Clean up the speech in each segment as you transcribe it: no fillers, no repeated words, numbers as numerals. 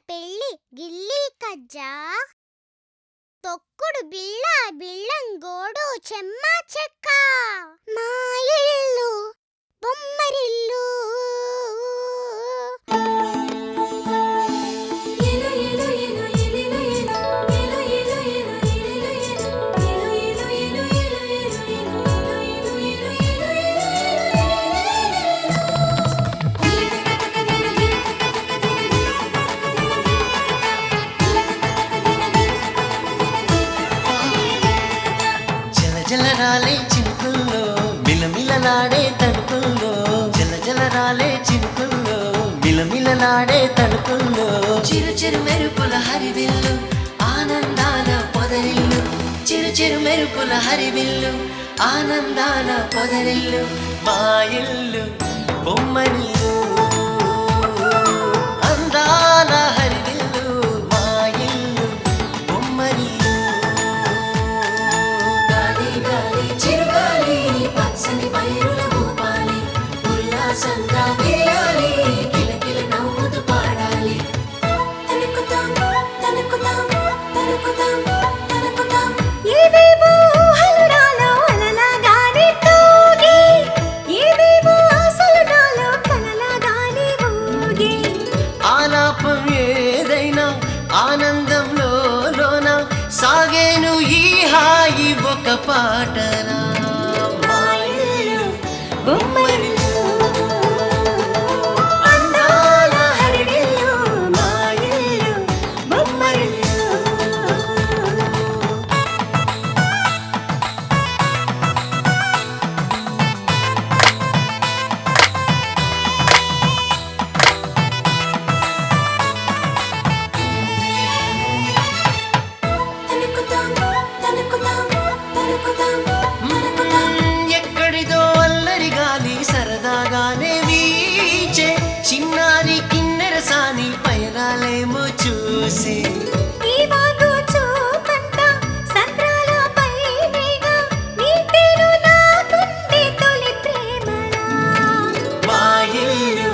పెళ్ళి గిల్లీ కజ్జా తొక్కుడు బిళ్ళ బిళ్ళంగోడు చెమ్మ చెక్క మా ఇల్లు బొమ్మరిల్లు జలరాలే చినుకుల్లో మిలమిలలాడే తడుకుల్లో జలరాలే చినుకుల్లో మిలమిలలాడే తడుకుల్లో చిరు చిరు మెరుపుల హరివిల్లు ఆనందాల పొదరిల్లు చిరు చిరు మెరుపుల హరివిల్లు ఆనందాల పొదరిల్లు మా ఇల్లు బొమ్మరిల్లు అందాల హరివిల్లు మా ఇల్లు బొమ్మరిల్లు పచ్చని పైరుల భూపాలి ఉల్లాసంగా వేయాలి కిలకిల నవ్వుతూ పాడాలి తనుకుతాం తనుకుతాం తనుకుతాం తనుకుతాం ఏవేవో ఊహలు నాలో అలలాగానే తూగి ఏవేవో ఆశలు నాలో కలలాగానే ఊగి ఆలాపం ఏదైనా ఆనందంలో లోన సాగేను ఈ హాయి ఒక పాటరా అందాల హరివిల్లు మా ఇల్లు బొమ్మరిల్లు తనుకుతాం తనుకుతాం తనుకుతాం సరదాగానే వీచే చిన్నారి కిన్నెరసాని పయనాలేమో చూసి మా ఇల్లు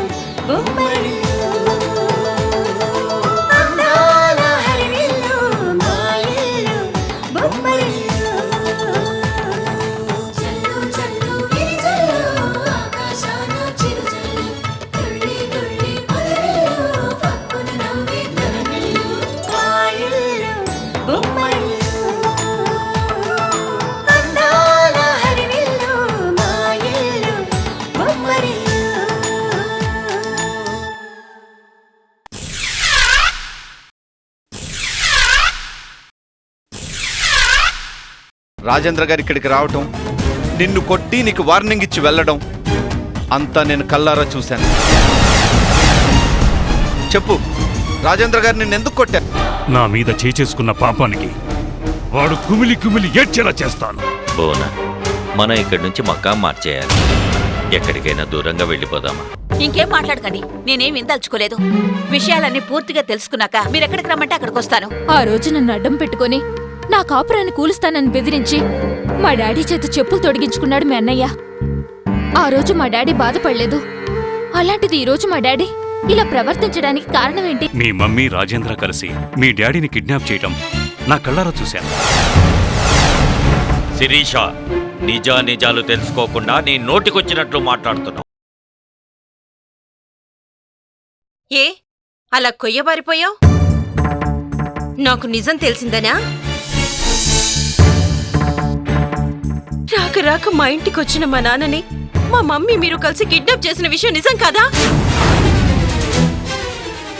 బొమ్మరిల్లు అందాల హరివిల్లు మా ఇల్లు బొమ్మరిల్లు రాజేంద్ర గారు ఇక్కడికి రావటం నిన్ను కొట్టి నీకు వార్నింగ్ ఇచ్చి వెళ్ళడం అంతా నేను కల్లారా చూశాను. చెప్పు, రాజేంద్ర గారు నిన్ను ఎందుకు కొట్టారు? నా మీద చేసుకున్న పాపానికి వాడు కుమిలి కుమిలి ఏడ్చేలా చేస్తాను. బోనా, మనం ఇక్కడి నుంచి మకాం మార్చేయాలి. ఎక్కడికైనా దూరంగా వెళ్ళిపోదామా? ఇంకేం మాట్లాడకండి, నేనేం విందల్చుకోలేదు. విషయాలన్నీ పూర్తిగా తెలుసుకున్నాక మీరెక్కడికి రమ్మంటే అక్కడికి వస్తాను. ఆ రోజు నన్ను అడ్డం పెట్టుకుని నా కాపురాన్ని కూలుస్తానని బెదిరించి మా డాడీ చేత చెప్పులు తొడిగించుకున్నాడు మీ అన్నయ్య. ఆ రోజు మా డాడీ బాధపడలేదు. అలాంటిది ఈ రోజు మా డాడీ ఇలా ప్రవర్తించడానికి కారణం ఏంటి? మీ మమ్మీ రాజేంద్ర కలిసి మీ డాడీని కిడ్నాప్ చేయటం నా కళ్ళారా చూశాను. శిరీష, నిజాలు తెలుసుకోకుండా నీ నోటికొచ్చినట్లు మాట్లాడుతున్నావు. ఏ అలా కొయ్యబారిపోయావు? నాకు నిజం తెలిసిందనా? రాక రాక మా ఇంటికి వచ్చిన మా నాన్నని మా మమ్మీ మీరు కలిసి కిడ్నాప్ చేసిన విషయం నిజం కాదా?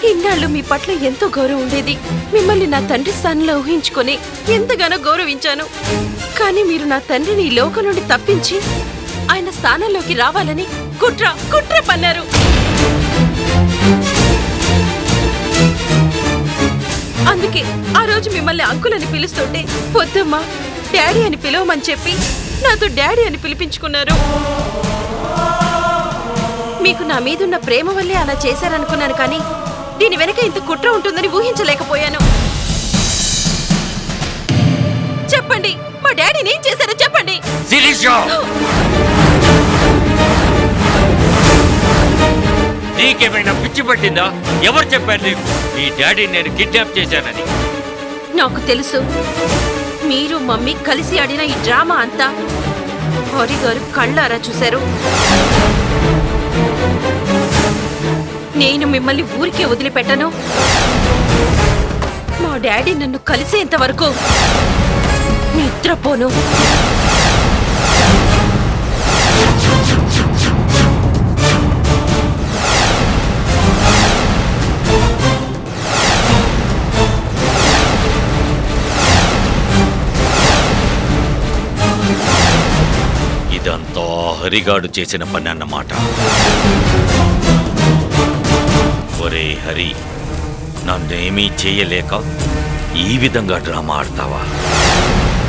ఇన్నాళ్ళు మీ పట్ల ఎంతో గౌరవం ఉండేది. మిమ్మల్ని నా తండ్రి స్థానంలో ఊహించుకొని ఎంతగానో గౌరవించాను. కానీ మీరు నా తండ్రిని ఈ లోకం నుండి తప్పించి ఆయన స్థానంలోకి రావాలని కుట్ర పన్నారు. అందుకే ఆ రోజు మిమ్మల్ని అంకులని పిలుస్తుంటే వద్దమ్మా డాడీ అని పిలవమని చెప్పి నాతో డాడీ అని పిలిపించుకున్నారు. మీకు నా మీదున్న ప్రేమ వల్లే అలా చేశారనుకున్నాను, కానీ దీని వెనక ఇంత కుట్ర ఉంటుందని ఊహించలేకపోయాను. చెప్పండి, మా డాడీని ఏం చేశారో చెప్పండి. నీకేమైనా పిచ్చి పట్టిందా? ఎవరు చెప్పారు నీకు నీ డాడీ నేను కిడ్నాప్ చేశానని? నాకు తెలుసు, మీరు మమ్మీ కలిసి ఆడిన ఈ డ్రామా అంతా హరి గారు కళ్ళారా చూశారు. నేను మిమ్మల్ని ఊరికే వదిలిపెట్టను. మా డాడీ నన్ను కలిసేంత వరకు నిద్రపోను. ఇదంతా హరిగాడు చేసిన పని అన్నమాట. ఒరే హరి, నన్నేమీ చేయలేక ఈ విధంగా డ్రామా ఆడతావా?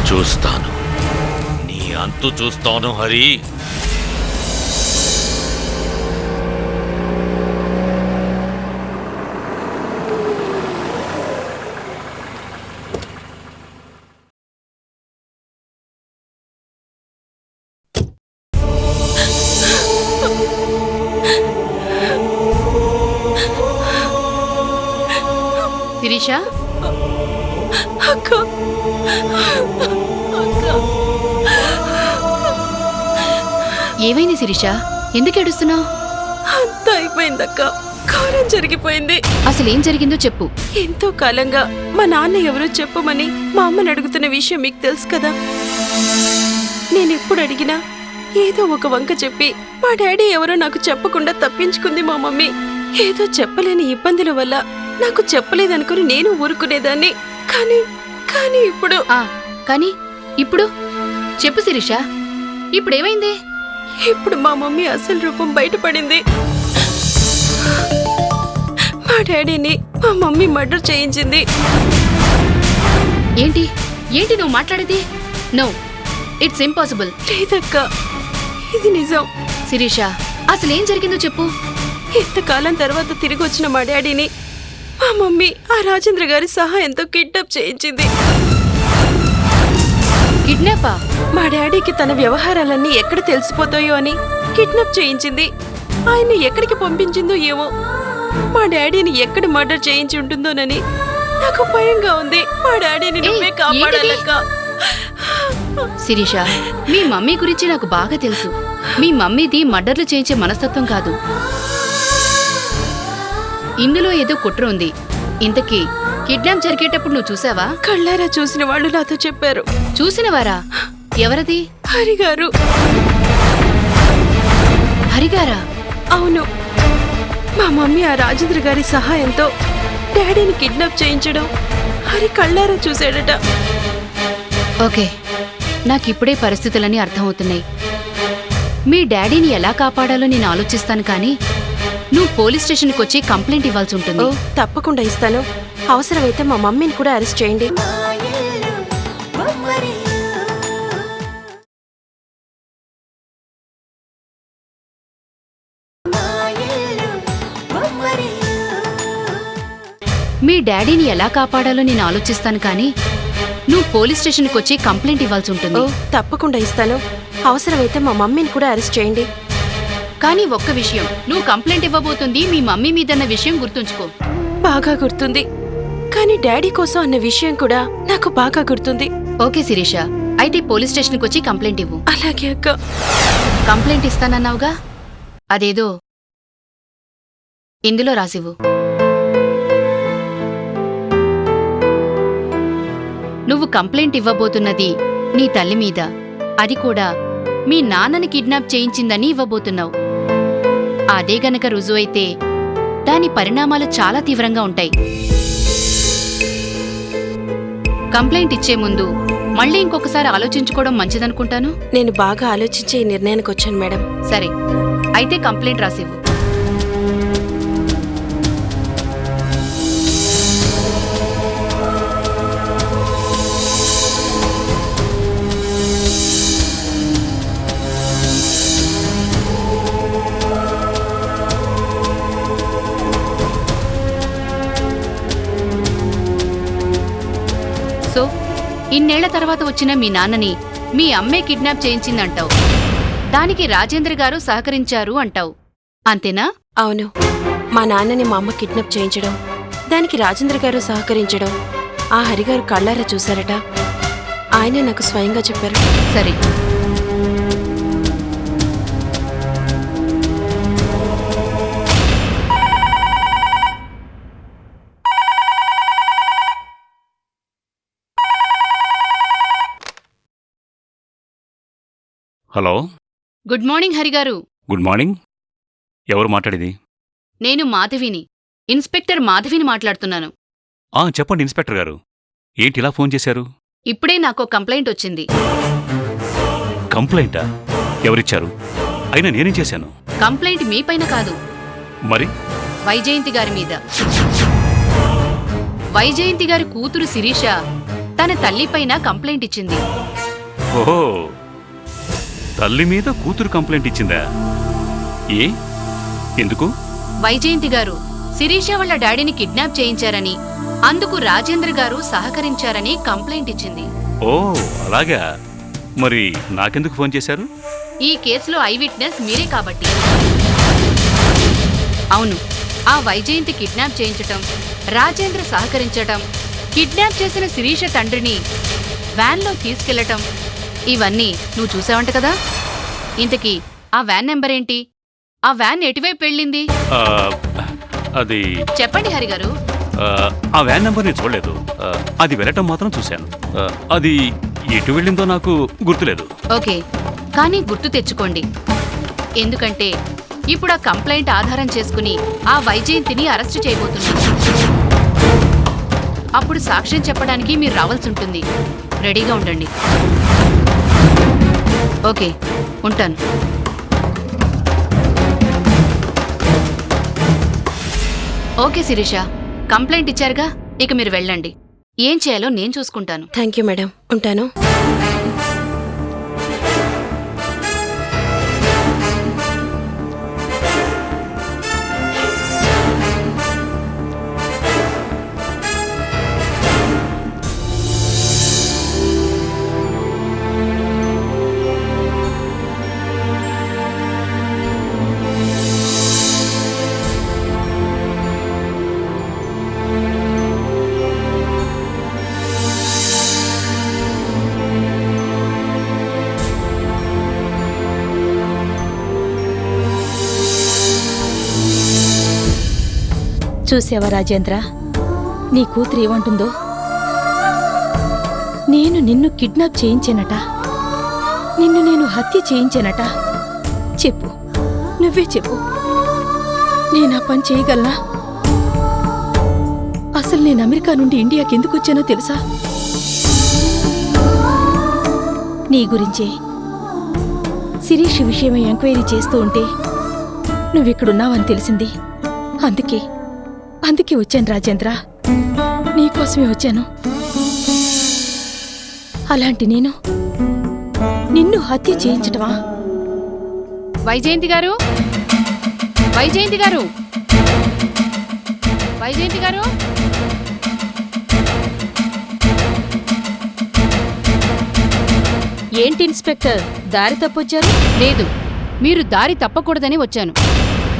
చూస్తాను, నీ అంతు చూస్తాను హరి. శిరీష, అక్క, ఏమైంది శిరీష? ఎందుకు ఏడుస్తున్నావు? అంతా అయిపోయిందక్క. కారం జరిగిపోయింది. అసలేం జరిగిందో చెప్పు. ఎంతో కాలంగా మా నాన్న ఎవరో చెప్పమని మా అమ్మని అడుగుతున్న విషయం మీకు తెలుసు కదా. నేనెప్పుడు అడిగినా ఏదో ఒక వంక చెప్పి మా డాడీ ఎవరో నాకు చెప్పకుండా తప్పించుకుంది మా మమ్మీ. ఏదో చెప్పలేని ఇబ్బందుల వల్ల నాకు చెప్పలేదనుకుని నేను ఊరుకునేదాన్ని. కానీ ఇప్పుడు చెప్పు శిరీష, ఇప్పుడేమైంది? ఇప్పుడు మా మమ్మీ అసలు రూపం బయటపడింది. మా డాడీని మా మమ్మీ మర్డర్ చేయించింది. ఏంటి నువ్వు మాట్లాడేది? No, it's impossible. లేదక్క, ఇది నిజం. శిరీష, అసలేం జరిగిందో చెప్పు. ఇంతకాలం తర్వాత తిరిగి వచ్చిన మా డాడీని మా మమ్మీ ఆ రాజేంద్ర గారి సహాయంతో కిడ్నాప్ చేయించింది. కిడ్నాపా? మా డాడీకి తన వ్యవహారాలన్నీ ఎక్కడ తెలిసిపోతాయో అని కిడ్నాప్ చేయించింది. ఆయన్ని ఎక్కడికి పంపించిందో ఏమో. మా డాడీని ఎక్కడ మర్డర్ చేయించి ఉంటుందోనని నాకు భయంగా ఉంది. మా డాడీని నువ్వే కాపాడాలక్క. శిరీష, మీ మమ్మీ గురించి నాకు బాగా తెలుసు. మీ మమ్మీది మర్డర్లు చేయించే మనస్తత్వం కాదు. ఇందులో ఏదో కుట్ర ఉంది. ఇంతకీ కిడ్నాప్ జరిగేటప్పుడు నువ్వు చూసావా? కళ్ళారా చూసిన వాళ్ళు నాతో చెప్పారు. చూసినవారా? ఎవరది? హరిగారు. హరిగారా? అవును, మా మమ్మీ ఆ రాజేంద్ర గారి సహాయంతో డాడీని కిడ్నాప్ చేయించడం హరి కళ్ళారా చూశాడట. ఓకే, నాకిప్పుడే పరిస్థితులన్నీ అర్థమవుతున్నాయి. మీ డాడీని ఎలా కాపాడాలో నేను ఆలోచిస్తాను, కానీ నువ్వు పోలీస్ స్టేషన్కి వచ్చి కంప్లైంట్ ఇవ్వాల్సి ఉంటుంది. తప్పకుండా ఇస్తాను. అవసరమైతే మా మమ్మీని కూడా అరెస్ట్ చేయండి. మీ డాడీని ఎలా కాపాడాలో నేను ఆలోచిస్తాను, కానీ నువ్వు పోలీస్ స్టేషన్కి వచ్చి కంప్లైంట్ ఇవ్వాల్సి ఉంటుంది. తప్పకుండా ఇస్తాను. అవసరమైతే మా మమ్మీని కూడా అరెస్ట్ చేయండి. కానీ ఒక్క విషయం, నువ్వు కంప్లైంట్ ఇవ్వబోతుంది మీ మమ్మీ మీదన్న విషయం గుర్తుంచుకో. బాగా గుర్తుంది, కానీ డాడీ కోసం అన్న విషయం కూడా నాకు బాగా గుర్తుంది. ఓకే శిరీష, అయితే పోలీస్ స్టేషన్కి వచ్చి కంప్లైంట్ ఇవ్వు. అలాగే అక్క. కంప్లైంట్ ఇస్తానన్నావుగా, అదేదో ఇందులో రాసివ్వు. నువ్వు కంప్లైంట్ ఇవ్వబోతున్నది నీ తల్లి మీద, అది కూడా మీ నాన్నని కిడ్నాప్ చేయించిందని ఇవ్వబోతున్నావు. అదే గనక రుజువైతే దాని పరిణామాలు చాలా తీవ్రంగా ఉంటాయి. కంప్లైంట్ ఇచ్చే ముందు మళ్ళీ ఇంకొకసారి ఆలోచించుకోవడం మంచిదనుకుంటాను. నేను బాగా ఆలోచించే ఈ నిర్ణయానికి వచ్చాను మేడం. సరే, అయితే కంప్లైంట్ రాసివ్వు. సో ఇన్నేళ్ల తర్వాత వచ్చిన మీ నాన్నని మీ అమ్మే కిడ్నాప్ చేయించిందంటావు. దానికి రాజేంద్ర గారు సహకరించారు అంటావు, అంతేనా? అవును. మా నాన్నని మా అమ్మ కిడ్నాప్ చేయించడం, దానికి రాజేంద్ర గారు సహకరించడం ఆ హరిగారు కళ్ళారా చూశారట. ఆయనే నాకు స్వయంగా చెప్పారు. సరే, హలో, గుడ్ మార్నింగ్ హరిగారు. Good morning. ఎవరు మాట్లాడేది? నేను మాధవిని, ఇన్స్పెక్టర్ మాధవిని మాట్లాడుతున్నాను. చెప్పండి ఇన్స్పెక్టర్ గారు. ఏంటి ఇలా ఫోన్ చేశారు? ఇప్పుడే నాకు కంప్లైంట్ వచ్చింది. కంప్లైంటా? ఎవరిచ్చారు? అయినా నేనేం చేశాను? కంప్లైంట్ మీపైన కాదు, మరి వైజయంతి గారి మీద. వైజయంతి గారి కూతురు శిరీష తన తల్లిపైన కంప్లైంట్ ఇచ్చింది. ఓహో, తల్లి మీద కూతురు కంప్లైంట్ ఇచ్చిందా? ఎందుకు? వైజయంతి గారు శిరీష వాళ్ళ డాడీని కిడ్నాప్ చేయించారని, అందుకు రాజేంద్ర గారు సహకరించారని కంప్లైంట్ ఇచ్చింది. ఓ అలాగా. మరి నాకెందుకు ఫోన్ చేశారు? ఈ కేసులో ఐ విట్నెస్ మీరే కాబట్టి. అవును, ఆ వైజయంతి కిడ్నాప్ చేయించటం, రాజేంద్ర సహకరించటం, కిడ్నాప్ చేసిన శిరీష తండ్రిని వ్యాన్లో తీసుకెళ్లటం, ఇవన్నీ నువ్వు చూసావంట కదా. ఇంతకీ ఆ వ్యాన్ నెంబర్ ఏంటి? ఆ వ్యాన్ ఎటువైపు వెళ్ళింది? అది చెప్పండి హరిగారు. ఆ వ్యాన్ నెంబర్ నేను చూడలేదు. అది వెళ్ళటం మాత్రం చూశాను. అది ఎటు వెళ్ళిందో నాకు గుర్తులేదు. ఓకే, కానీ గుర్తు తెచ్చుకోండి. ఎందుకంటే ఇప్పుడు ఆ కంప్లైంట్ ఆధారం చేసుకుని ఆ వైజయంతిని అరెస్టు చేయబోతున్నారు. అప్పుడు సాక్ష్యం చెప్పడానికి మీరు రావాల్సి ఉంటుంది. రెడీగా ఉండండి. ఓకే, ఉంటాను. ఓకే శిరీష, కంప్లైంట్ ఇచ్చారుగా, ఇక మీరు వెళ్ళండి. ఏం చేయాలో నేను చూసుకుంటాను. థ్యాంక్ యూ మేడం, ఉంటాను. చూసావా రాజేంద్ర, నీ కూతురు ఏమంటుందో? నేను నిన్ను కిడ్నాప్ చేయించానట, నిన్ను నేను హత్య చేయించానట. చెప్పు, నువ్వే చెప్పు, నేనా పని చేయగలనా? అసలు నేను అమెరికా నుండి ఇండియాకి ఎందుకు వచ్చానో తెలుసా? నీ గురించే శిరీష్ విషయమై ఎంక్వైరీ చేస్తూ ఉంటే నువ్విక్కడున్నావని తెలిసింది. అందుకే వచ్చాను రాజేంద్ర, నీకోసమే వచ్చాను. అలాంటి నేను నిన్ను హత్య చేయించటమా? వైజయంతి గారు, వైజయంతి గారు, వైజయంతి గారు. ఏంటి ఇన్స్పెక్టర్, దారి తప్పొచ్చారు? లేదు, మీరు దారి తప్పకూడదని వచ్చాను.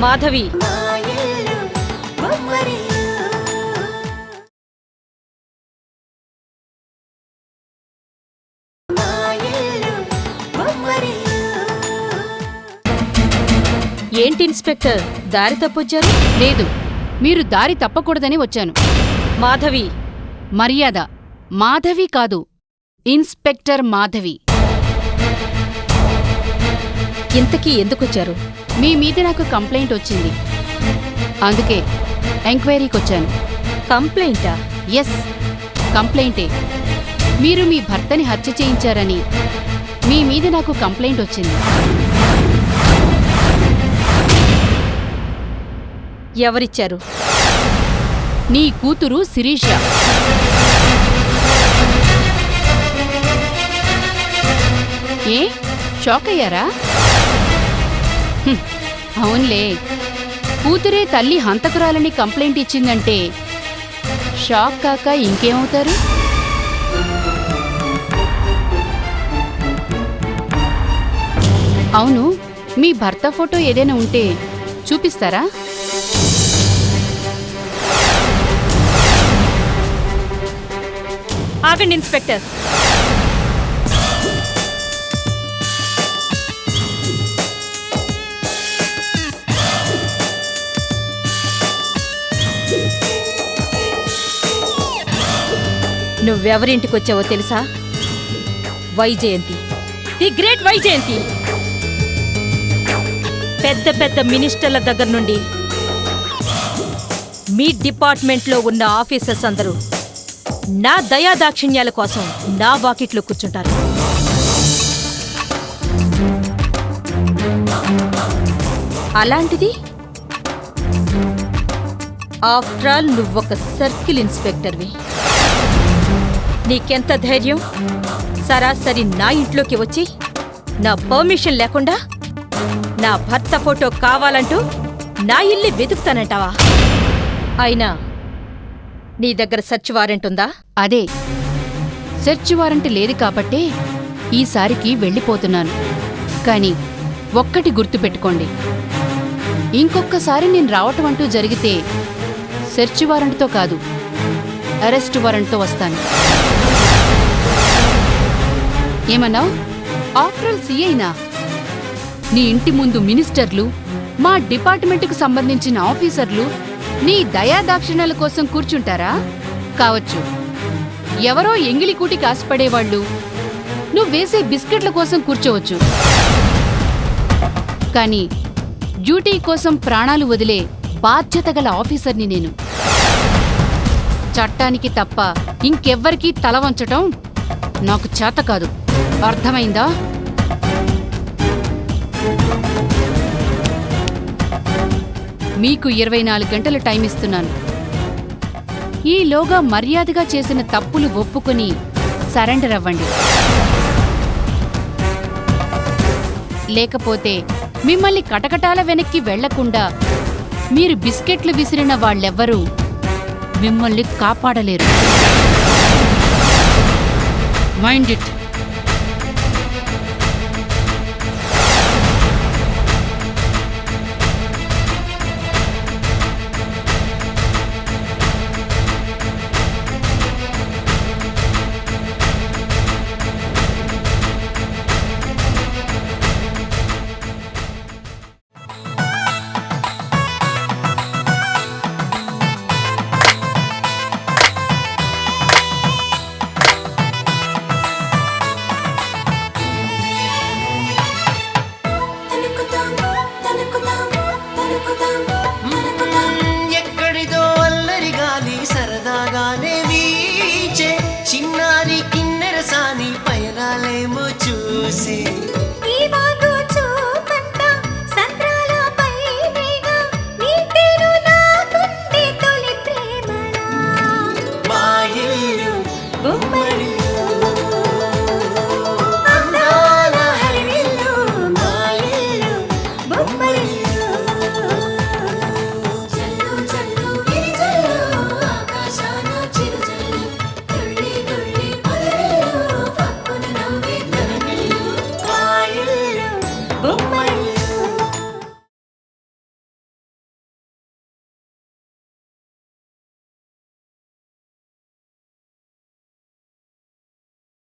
మాధవి, ఏంటి ఇన్స్పెక్టర్, దారి తప్పొచ్చారు? లేదు, మీరు దారి తప్పకూడదని వచ్చాను. మాధవి, మర్యాద. మాధవి కాదు, ఇన్స్పెక్టర్ మాధవి. ఇంతకీ ఎందుకొచ్చారు? మీ మీద నాకు కంప్లైంట్ వచ్చింది, అందుకే ఎంక్వైరీకొచ్చాను. కంప్లైంటా? ఎస్, కంప్లైంటే. మీరు మీ భర్తని హత్య చేయించారని మీ మీద నాకు కంప్లైంట్ వచ్చింది. ఎవరిచ్చారు? నీ కూతురు శిరీష. ఏ షాక్ అయ్యారా? అవునులే, కూతురే తల్లి హంతకురాలని కంప్లైంట్ ఇచ్చిందంటే షాక్ కాక ఇంకేమవుతారు? అవును, మీ భర్త ఫోటో ఏదైనా ఉంటే చూపిస్తారా? ఆగండి ఇన్స్పెక్టర్. నువ్వెవరింటికి వచ్చావో తెలుసా? Vyjayanthi, the great Vyjayanthi. పెద్ద పెద్ద మినిస్టర్ల దగ్గర నుండి మీ డిపార్ట్మెంట్లో ఉన్న ఆఫీసర్స్ అందరూ నా దయాదాక్షిణ్యాల కోసం నా వాకిట్లో కూర్చుంటారు. అలాంటిది ఆఫ్టర్ ఆల్ నువ్వొక సర్కిల్ ఇన్స్పెక్టర్వి. నీకెంత ధైర్యం సరాసరి నా ఇంట్లోకి వచ్చి నా పర్మిషన్ లేకుండా నా భర్త ఫోటో కావాలంటూ నా ఇల్లు వెతుకుతానంటావా? అయినా నీ దగ్గర సెర్చ్ వారెంట్ ఉందా? అదే సెర్చ్ వారెంట్ లేదు కాబట్టే ఈసారికి వెళ్ళిపోతున్నాను. కానీ ఒక్కటి గుర్తుపెట్టుకోండి, ఇంకొక్కసారి నేను రావటం అంటూ జరిగితే సెర్చ్ వారెంట్తో కాదు, అరెస్ట్ వారెంట్తో వస్తాను. ఏమన్నావు? ఆఫ్టర్ ఆల్ సీఐనా? నీ ఇంటి ముందు మినిస్టర్లు, మా డిపార్ట్మెంట్కు సంబంధించిన ఆఫీసర్లు నీ దయాదాక్షిణ్యాల కోసం కూర్చుంటారా? కావచ్చు. ఎవరో ఎంగిలికూటి కాసుపడేవాళ్లు నువ్వేసే బిస్కెట్ల కోసం కూర్చోవచ్చు. కానీ డ్యూటీ కోసం ప్రాణాలు వదిలే బాధ్యత గల ఆఫీసర్ని నేను. చట్టానికి తప్ప ఇంకెవ్వరికీ తల వంచటం నాకు చేత కాదు. అర్థమైందా? మీకు 24 గంటలు టైం ఇస్తున్నాను. ఈలోగా మర్యాదగా చేసిన తప్పులు ఒప్పుకొని సరెండర్ అవ్వండి. లేకపోతే మిమ్మల్ని కటకటాల వెనక్కి వెళ్లకుండా మీరు బిస్కెట్లు విసిరిన వాళ్ళెవ్వరూ మిమ్మల్ని కాపాడలేరు. Mind it.